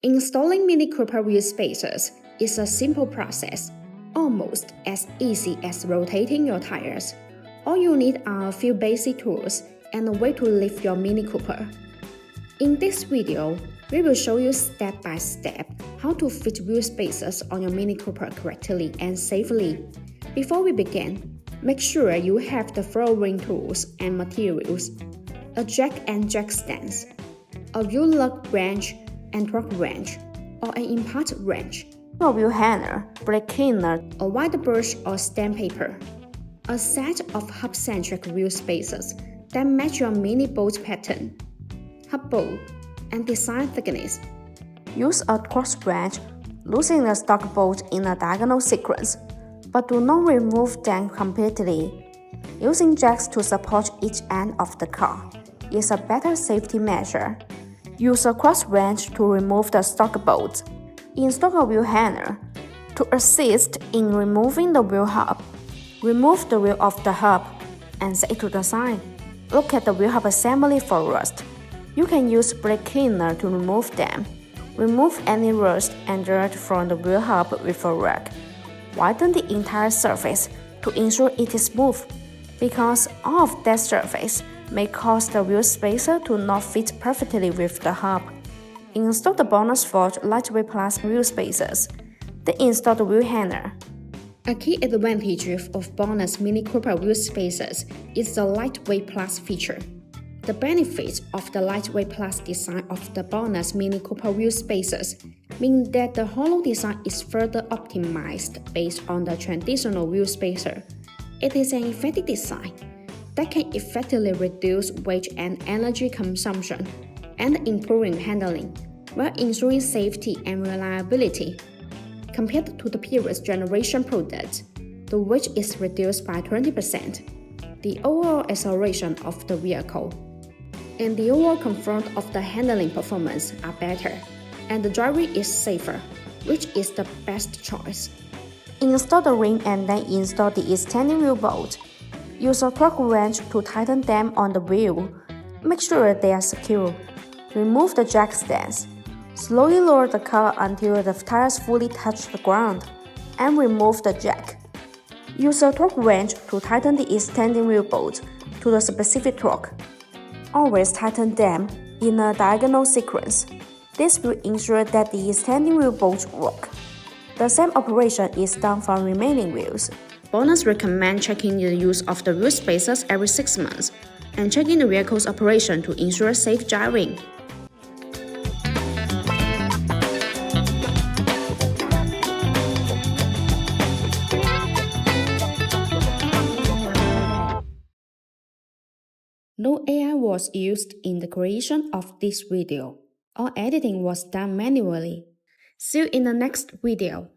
Installing Mini Cooper wheel spacers is a simple process, almost as easy as rotating your tires. All you need are a few basic tools and a way to lift your Mini Cooper. In this video, we will show you step by step how to fit wheel spacers on your Mini Cooper correctly and safely. Before we begin, make sure you have the following tools and materials: a jack and jack stands, a wheel lug wrench and torque wrench, or an impact wrench, a wheel hanger, brake cleaner, a white brush or sandpaper, a set of hub-centric wheel spacers that match your mini bolt pattern, hub bolt, and design thickness. Use a cross wrench, loosen the stock bolt in a diagonal sequence, but do not remove them completely. Using jacks to support each end of the car is a better safety measure. Use a cross wrench to remove the stock bolt. Install a wheel hanger to assist in removing the wheel hub. Remove the wheel of the hub and set it to the side. Look at the wheel hub assembly for rust. You can use brake cleaner to remove them. Remove any rust and dirt from the wheel hub with a rag. Widen the entire surface to ensure it is smooth, because all of that surface may cause the wheel spacer to not fit perfectly with the hub. Install the BONOSS Forged Lightweight Plus wheel spacers. Then install the wheel hanger. A key advantage of BONOSS Mini Cooper wheel spacers is the Lightweight Plus feature. The benefits of the Lightweight Plus design of the BONOSS Mini Cooper wheel spacers mean that the hollow design is further optimized based on the traditional wheel spacer. It is an effective design that can effectively reduce weight and energy consumption and improving handling, while ensuring safety and reliability. Compared to the previous generation products, the weight is reduced by 20%, the overall acceleration of the vehicle, and the overall comfort of the handling performance are better, and the driving is safer, which is the best choice. Install the ring and then install the extending wheel bolt. Use a torque wrench to tighten them on the wheel. Make sure they are secure. Remove the jack stands. Slowly lower the car until the tires fully touch the ground, and remove the jack. Use a torque wrench to tighten the extending wheel bolt to the specific torque. Always tighten them in a diagonal sequence. This will ensure that the extending wheel bolts work. The same operation is done for remaining wheels. BONOSS recommend checking the use of the wheel spacers every 6 months and checking the vehicle's operation to ensure safe driving. No AI was used in the creation of this video. All editing was done manually. See you in the next video.